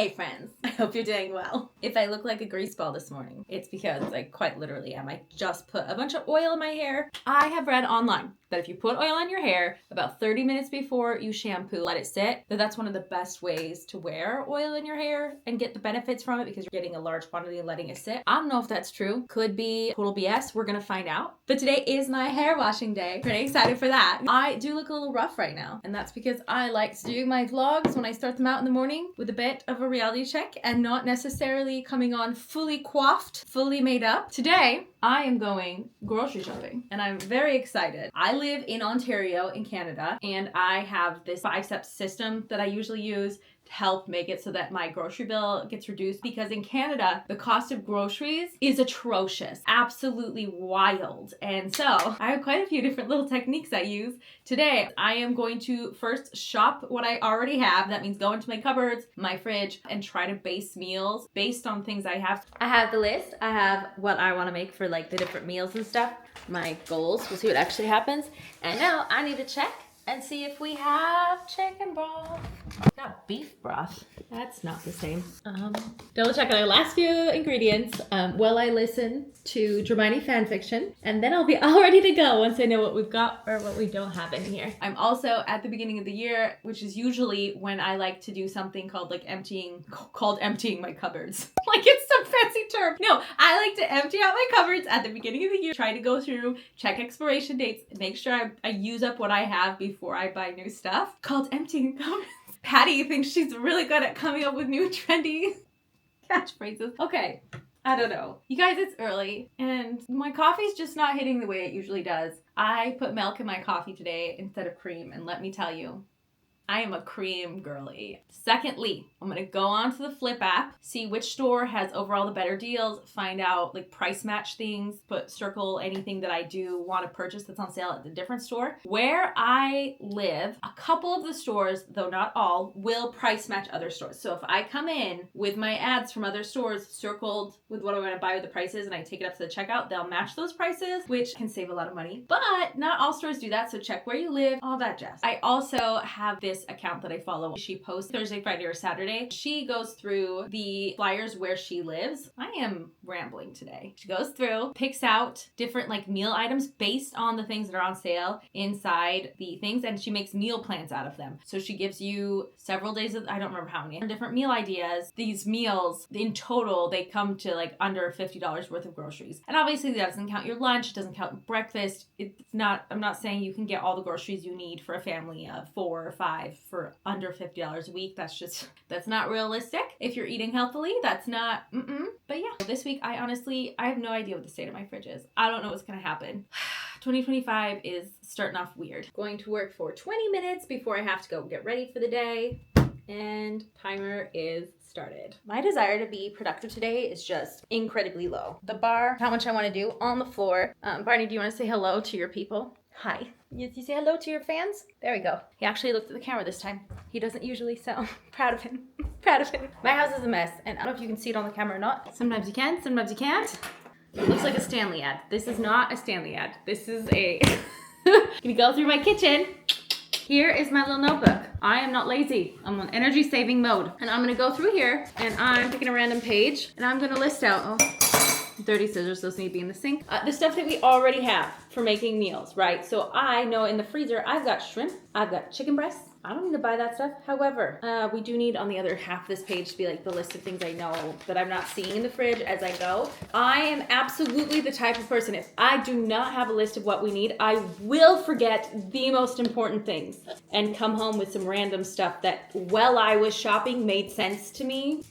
Hey friends, I hope you're doing well. If I look like a grease ball this morning, it's because I quite literally am. I just put a bunch of oil in my hair. I have read online that if you put oil on your hair about 30 minutes before you shampoo, let it sit, that's one of the best ways to wear oil in your hair and get the benefits from it because you're getting a large quantity and letting it sit. I don't know if that's true. Could be total BS. We're gonna find out. But today is my hair washing day. Pretty excited for that. I do look a little rough right now, and that's because I like to do my vlogs when I start them out in the morning with a bit of a reality check and not necessarily coming on fully coiffed, fully made up. Today, I am going grocery shopping and I'm very excited. I live in Ontario in Canada and I have this 5-step system that I usually use to help make it so that my grocery bill gets reduced because in Canada, the cost of groceries is atrocious, absolutely wild. And so I have quite a few different little techniques I use. Today, I am going to first shop what I already have. That means go into my cupboards, my fridge, and try to base meals based on things I have. I have the list. I have what I want to make for like the different meals and stuff. My goals. We'll see what actually happens. And now I need to check and see if we have chicken broth. Got beef broth. That's not the same. Double check on our last few ingredients while I listen to Hermione fanfiction, and then I'll be all ready to go once I know what we've got or what we don't have in here. I'm also at the beginning of the year, which is usually when I like to do something called emptying my cupboards. Like it's some fancy term. No, I like to empty out my cupboards at the beginning of the year, try to go through, check expiration dates, make sure I use up what I have before I buy new stuff. Called emptying cupboards. Patty thinks she's really good at coming up with new trendy catchphrases. Okay, I don't know. You guys, it's early and my coffee's just not hitting the way it usually does. I put milk in my coffee today instead of cream, and let me tell you, I am a cream girly. Secondly, I'm gonna go onto the Flip app, see which store has overall the better deals, find out price match things, circle anything that I do want to purchase that's on sale at the different store. Where I live, a couple of the stores, though not all, will price match other stores. So if I come in with my ads from other stores circled with what I'm gonna buy with the prices and I take it up to the checkout, they'll match those prices, which can save a lot of money. But not all stores do that, so check where you live, all that jazz. I also have this account that I follow. She posts Thursday, Friday, or Saturday. She goes through the flyers where she lives. I am rambling today. She goes through, picks out different meal items based on the things that are on sale inside the things, and she makes meal plans out of them. So she gives you several days of, I don't remember how many, different meal ideas. These meals, in total, they come to under $50 worth of groceries. And obviously that doesn't count your lunch, it doesn't count breakfast. I'm not saying you can get all the groceries you need for a family of 4 or 5 for under $50 a week. That's not realistic. If you're eating healthily, that's not, But yeah, this week, I have no idea what the state of my fridge is. I don't know what's gonna happen. 2025 is starting off weird. Going to work for 20 minutes before I have to go get ready for the day. And timer is started. My desire to be productive today is just incredibly low. The bar, how much I want to do on the floor. Barney, do you want to say hello to your people? Hi. You say hello to your fans? There we go. He actually looked at the camera this time. He doesn't usually, so proud of him. Proud of him. My house is a mess, and I don't know if you can see it on the camera or not. Sometimes you can, sometimes you can't. It looks like a Stanley ad. This is not a Stanley ad. This is a... Gonna go through my kitchen. Here is my little notebook. I am not lazy. I'm on energy saving mode. And I'm gonna go through here and I'm picking a random page and I'm gonna list out, dirty scissors, those need to be in the sink. The stuff that we already have for making meals, right? So I know in the freezer, I've got shrimp, I've got chicken breasts. I don't need to buy that stuff. However, we do need on the other half of this page to be the list of things I know that I'm not seeing in the fridge as I go. I am absolutely the type of person, if I do not have a list of what we need, I will forget the most important things and come home with some random stuff that while I was shopping made sense to me.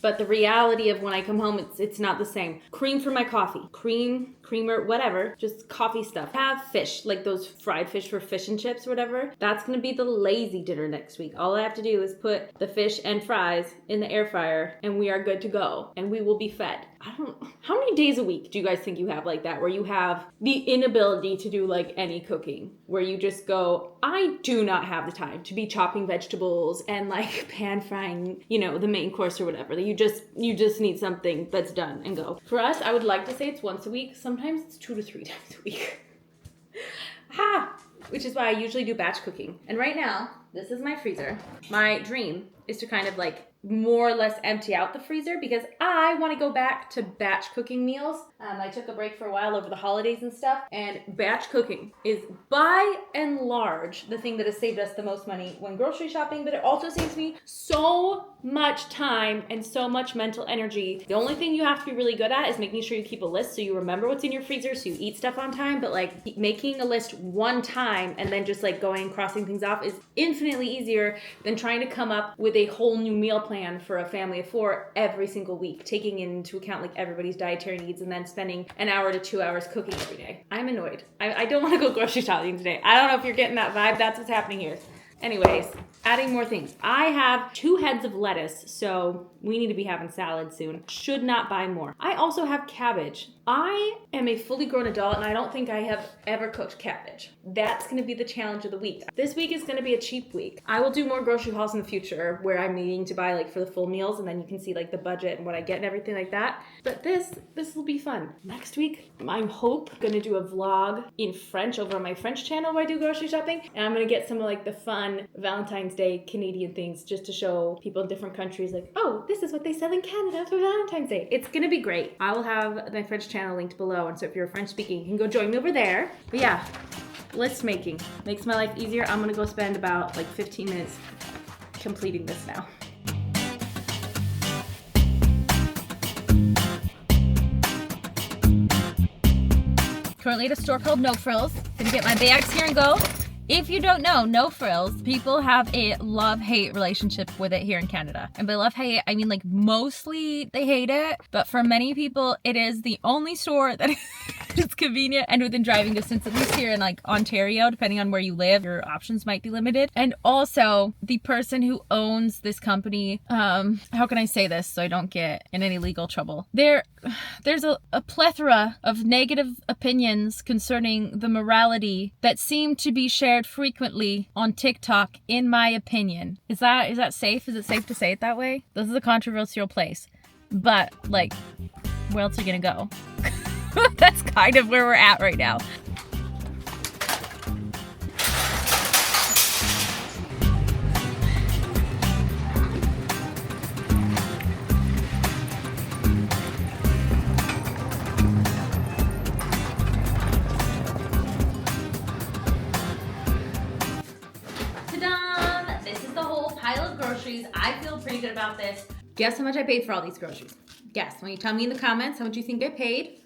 But the reality of when I come home, it's not the same. Cream for my coffee. Creamer, whatever. Just coffee stuff. Have fish, those fried fish for fish and chips or whatever. That's going to be the lazy dinner next week. All I have to do is put the fish and fries in the air fryer and we are good to go. And we will be fed. How many days a week do you guys think you have like that? Where you have the inability to do any cooking? Where you just go, I do not have the time to be chopping vegetables and pan frying, the main course or whatever. You just need something that's done and go. For us, I would like to say it's once a week. Sometimes it's 2 to 3 times a week. Which is why I usually do batch cooking. And right now, This is my freezer. My dream is to kind of like more or less empty out the freezer because I want to go back to batch cooking meals. I took a break for a while over the holidays and stuff, and batch cooking is by and large the thing that has saved us the most money when grocery shopping, but it also saves me so much time and so much mental energy. The only thing you have to be really good at is making sure you keep a list so you remember what's in your freezer so you eat stuff on time, but like making a list one time and then just like going and crossing things off is infinitely easier than trying to come up with a whole new meal plan for a family of 4 every single week, taking into account like everybody's dietary needs and then spending an hour to 2 hours cooking every day. I'm annoyed. I don't want to go grocery shopping today. I don't know if you're getting that vibe. That's what's happening here. Anyways, adding more things. I have 2 heads of lettuce, so we need to be having salad soon. Should not buy more. I also have cabbage. I am a fully grown adult and I don't think I have ever cooked cabbage. That's going to be the challenge of the week. This week is going to be a cheap week. I will do more grocery hauls in the future where I'm needing to buy like for the full meals and then you can see like the budget and what I get and everything like that. But this will be fun. Next week, I'm going to do a vlog in French over on my French channel where I do grocery shopping. And I'm going to get some of like the fun Valentine's Day Canadian things just to show people in different countries like, oh, this is what they sell in Canada for Valentine's Day. It's going to be great. I will have my French channel linked below. And so if you're French speaking, you can go join me over there. But yeah, list making makes my life easier. I'm going to go spend about like 15 minutes completing this now. Currently at a store called No Frills. Gonna get my bags here and go. If you don't know, No Frills, people have a love-hate relationship with it here in Canada. And by love-hate, I mean like mostly they hate it, but for many people, it is the only store that is convenient and within driving distance, at least here in like Ontario, depending on where you live, your options might be limited. And also the person who owns this company, how can I say this so I don't get in any legal trouble? There's a plethora of negative opinions concerning the morality that seem to be shared frequently on TikTok, in my opinion. Is that safe? Is it safe to say it that way? This is a controversial place. But like, where else are you gonna go? That's kind of where we're at right now. Ta-da! This is the whole pile of groceries. I feel pretty good about this. Guess how much I paid for all these groceries? Guess. When you tell me in the comments how much you think I paid.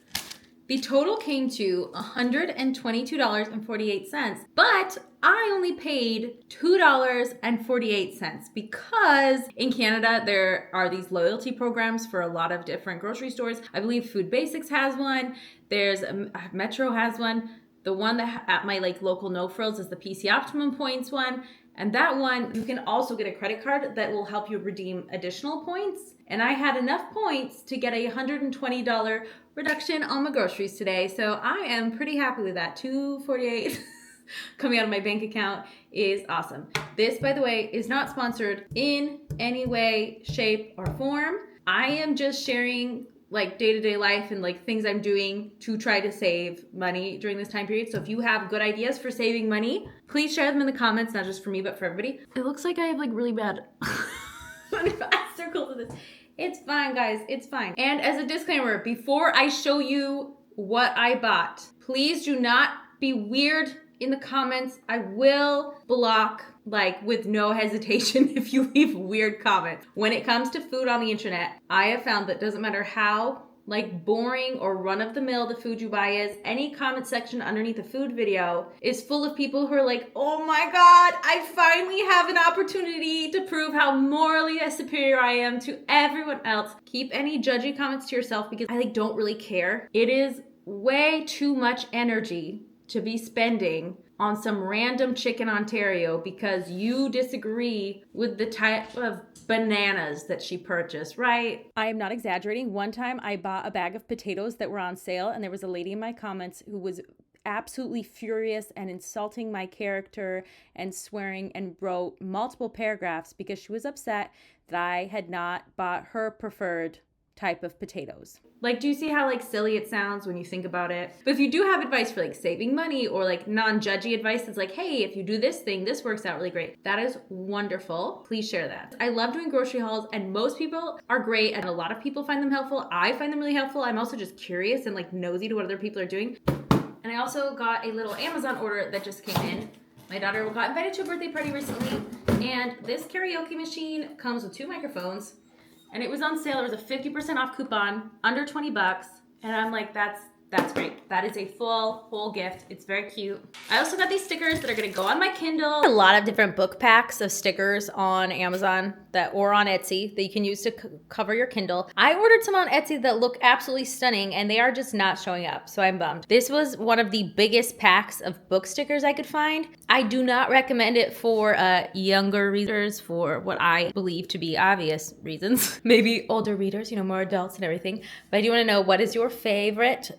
The total came to $122.48, but I only paid $2.48 because in Canada there are these loyalty programs for a lot of different grocery stores. I believe Food Basics has one. There's Metro has one. The one that at my like local No Frills is the PC Optimum Points one. And that one, you can also get a credit card that will help you redeem additional points. And I had enough points to get a $120 reduction on my groceries today. So I am pretty happy with that. $2.48 coming out of my bank account is awesome. This, by the way, is not sponsored in any way, shape, or form. I am just sharing like day-to-day life and like things I'm doing to try to save money during this time period. So if you have good ideas for saving money, please share them in the comments, not just for me, but for everybody. It looks like I have like really bad circles of this. It's fine, guys, it's fine. And as a disclaimer, before I show you what I bought, please do not be weird in the comments. I will block like with no hesitation if you leave weird comments. When it comes to food on the internet, I have found that doesn't matter how like boring or run-of-the-mill the food you buy is, any comment section underneath a food video is full of people who are like, oh my god, I finally have an opportunity to prove how morally superior I am to everyone else. Keep any judgy comments to yourself because I like don't really care. It is way too much energy to be spending on some random chick in Ontario because you disagree with the type of bananas that she purchased, right? I am not exaggerating. One time I bought a bag of potatoes that were on sale and there was a lady in my comments who was absolutely furious and insulting my character and swearing and wrote multiple paragraphs because she was upset that I had not bought her preferred type of potatoes. Like, do you see how like silly it sounds when you think about it? But if you do have advice for like saving money or like non-judgy advice that's like, hey, if you do this thing, this works out really great, that is wonderful. Please share that. I love doing grocery hauls, and most people are great, and a lot of people find them helpful. I find them really helpful. I'm also just curious and like nosy to what other people are doing. And I also got a little Amazon order that just came in. My daughter got invited to a birthday party recently, and this karaoke machine comes with 2 microphones. And it was on sale. There was a 50% off coupon, under $20. And I'm like, that's great. That is a whole gift. It's very cute. I also got these stickers that are gonna go on my Kindle. A lot of different book packs of stickers on Amazon or on Etsy that you can use to cover your Kindle. I ordered some on Etsy that look absolutely stunning, and they are just not showing up, so I'm bummed. This was one of the biggest packs of book stickers I could find. I do not recommend it for younger readers for what I believe to be obvious reasons. Maybe older readers, more adults and everything. But I do wanna know, what is your favorite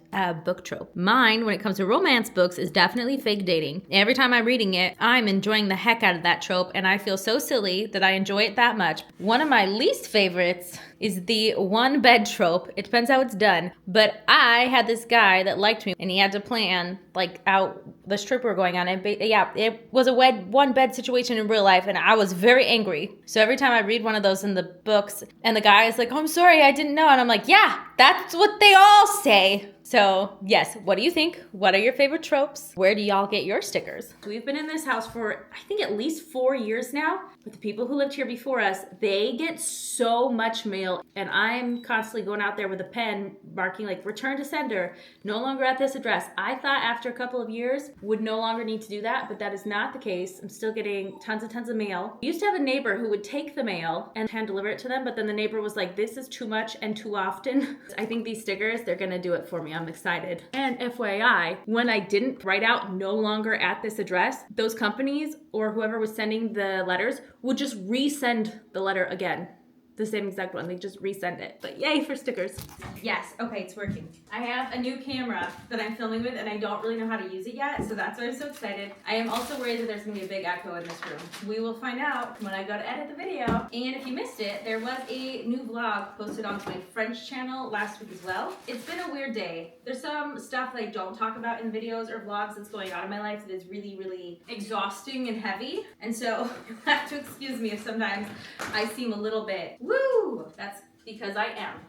book trope? Mine, when it comes to romance books, is definitely fake dating. Every time I'm reading it, I'm enjoying the heck out of that trope, and I feel so silly that I enjoy it that much. One of my least favorites is the one bed trope. It depends how it's done, but I had this guy that liked me, and he had to plan out this trip we were going on. And it was a one bed situation in real life, and I was very angry. So every time I read one of those in the books, and the guy is like, "Oh, I'm sorry, I didn't know," and I'm like, yeah, that's what they all say. So yes, what do you think? What are your favorite tropes? Where do y'all get your stickers? We've been in this house for, I think, at least 4 years now. But the people who lived here before us, they get so much mail, and I'm constantly going out there with a pen marking like return to sender, no longer at this address. I thought after a couple of years would no longer need to do that, but that is not the case. I'm still getting tons of mail. We used to have a neighbor who would take the mail and hand deliver it to them, but then the neighbor was like, this is too much and too often. I think these stickers, they're gonna do it for me. I'm excited. And FYI, when I didn't write out no longer at this address, those companies or whoever was sending the letters would just resend the letter again. The same exact one. They just resend it. But yay for stickers. Yes, okay, it's working. I have a new camera that I'm filming with, and I don't really know how to use it yet, so that's why I'm so excited. I am also worried that there's gonna be a big echo in this room. We will find out when I go to edit the video. And if you missed it, there was a new vlog posted onto my French channel last week as well. It's been a weird day. There's some stuff that I don't talk about in videos or vlogs that's going on in my life that is really, really exhausting and heavy. And so you'll have to excuse me if sometimes I seem a little bit woo. That's because I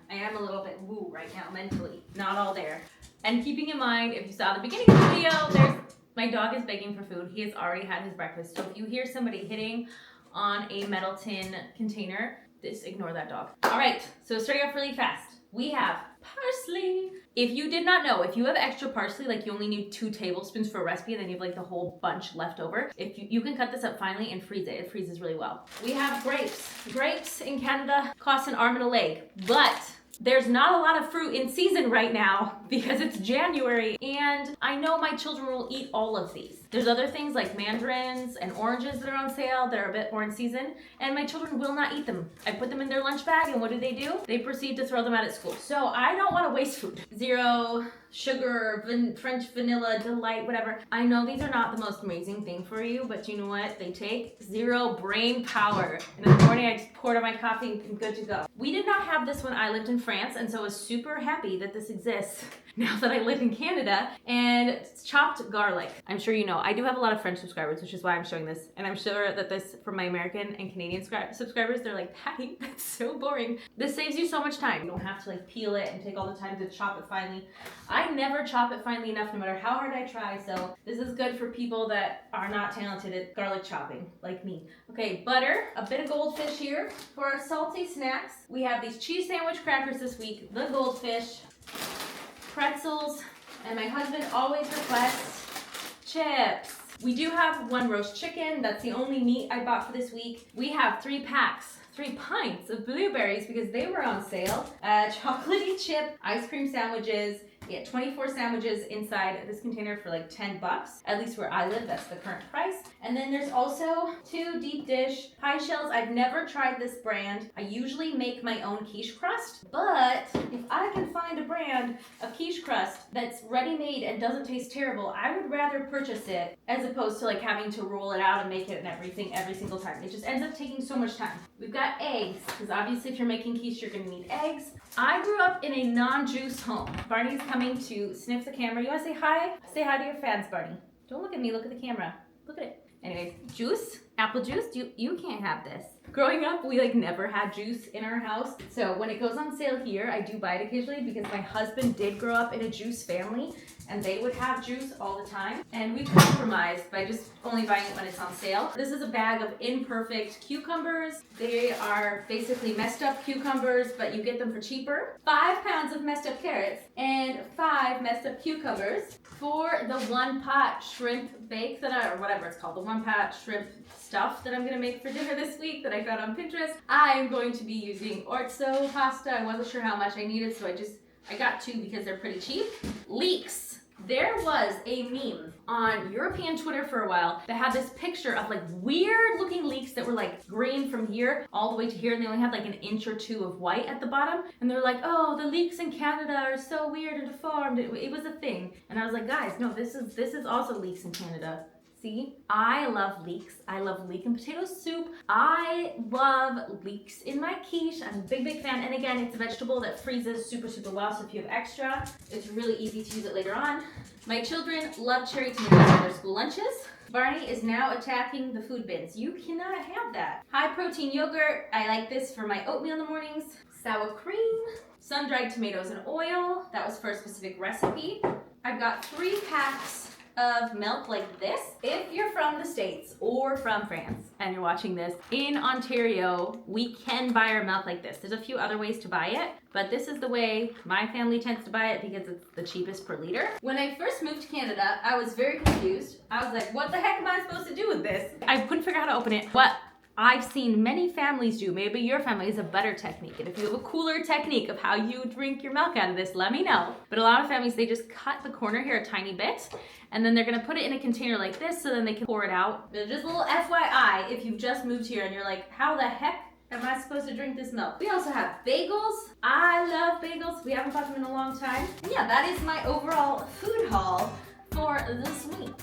am a little bit woo right now mentally, not all there. And keeping in mind, if you saw the beginning of the video, my dog is begging for food. He has already had his breakfast. So if you hear somebody hitting on a metal tin container, just ignore that dog. All right, so starting off really fast, we have parsley. If you did not know, if you have extra parsley, like you only need 2 tablespoons for a recipe, and then you have like the whole bunch left over, if you can cut this up finely and freeze it. It freezes really well. We have grapes. Grapes in Canada cost an arm and a leg, but there's not a lot of fruit in season right now because it's January, and I know my children will eat all of these. There's other things like mandarins and oranges that are on sale that are a bit more in season, and my children will not eat them. I put them in their lunch bag, and what do? They proceed to throw them out at school. So I don't want to waste food. Zero sugar, French vanilla delight, whatever. I know these are not the most amazing thing for you, but you know what? They take 0 brain power. And in the morning, I just poured on my coffee and good to go. We did not have this when I lived in France, and so I was super happy that this exists now that I live in Canada. And it's chopped garlic. I'm sure you know, I do have a lot of French subscribers, which is why I'm showing this. And I'm sure that this, for my American and Canadian subscribers, they're like, Patty, that's so boring. This saves you so much time. You don't have to like peel it and take all the time to chop it finely. I never chop it finely enough, no matter how hard I try. So this is good for people that are not talented at garlic chopping, like me. Okay, butter, a bit of goldfish here. For our salty snacks, we have these cheese sandwich crackers this week, the goldfish, pretzels, and my husband always requests chips. We do have 1 roast chicken. That's the only meat I bought for this week. We have 3 pints of blueberries because they were on sale. Chocolatey chip ice cream sandwiches, Yeah, 24 sandwiches inside this container for like $10. At least where I live, that's the current price. And then there's also 2 deep dish pie shells. I've never tried this brand. I usually make my own quiche crust, but if I can find a brand of quiche crust that's ready-made and doesn't taste terrible, I would rather purchase it as opposed to like having to roll it out and make it and everything every single time. It just ends up taking so much time. We've got eggs, because obviously if you're making quiche, you're gonna need eggs. I grew up in a non-juice home. Barney's coming to sniff the camera. You wanna say hi? Say hi to your fans, Barney. Don't look at me, look at the camera. Look at it. Anyways, juice, apple juice, you can't have this. Growing up, we like never had juice in our house. So when it goes on sale here, I do buy it occasionally because my husband did grow up in a juice family and they would have juice all the time. And we compromised by just only buying it when it's on sale. This is a bag of imperfect cucumbers. They are basically messed up cucumbers, but you get them for cheaper. 5 pounds of messed up carrots and 5 messed up cucumbers for the 1-pot shrimp bake or whatever it's called, the 1-pot shrimp stuff that I'm gonna make for dinner this week that I found on Pinterest. I am going to be using orzo pasta. I wasn't sure how much I needed, so I got 2 because they're pretty cheap. Leeks. There was a meme on European Twitter for a while that had this picture of like weird looking leeks that were like green from here all the way to here, and they only had like an inch or 2 of white at the bottom. And they're like, oh, the leeks in Canada are so weird and deformed. It was a thing. And I was like, guys, no, this is also leeks in Canada. See, I love leeks. I love leek and potato soup. I love leeks in my quiche. I'm a big, big fan. And again, it's a vegetable that freezes super, super well. So if you have extra, it's really easy to use it later on. My children love cherry tomatoes for their school lunches. Barney is now attacking the food bins. You cannot have that. High protein yogurt. I like this for my oatmeal in the mornings. Sour cream, sun-dried tomatoes and oil. That was for a specific recipe. I've got 3 packs of milk like this. If you're from the States or from France and you're watching this, in Ontario, we can buy our milk like this. There's a few other ways to buy it, but this is the way my family tends to buy it because it's the cheapest per liter. When I first moved to Canada, I was very confused. I was like, what the heck am I supposed to do with this? I couldn't figure out how to open it. What I've seen many families do, maybe your family is a better technique. And if you have a cooler technique of how you drink your milk out of this, let me know. But a lot of families, they just cut the corner here a tiny bit, and then they're gonna put it in a container like this so then they can pour it out. Just a little FYI, if you've just moved here and you're like, how the heck am I supposed to drink this milk? We also have bagels. I love bagels. We haven't bought them in a long time. And yeah, that is my overall food haul for this week.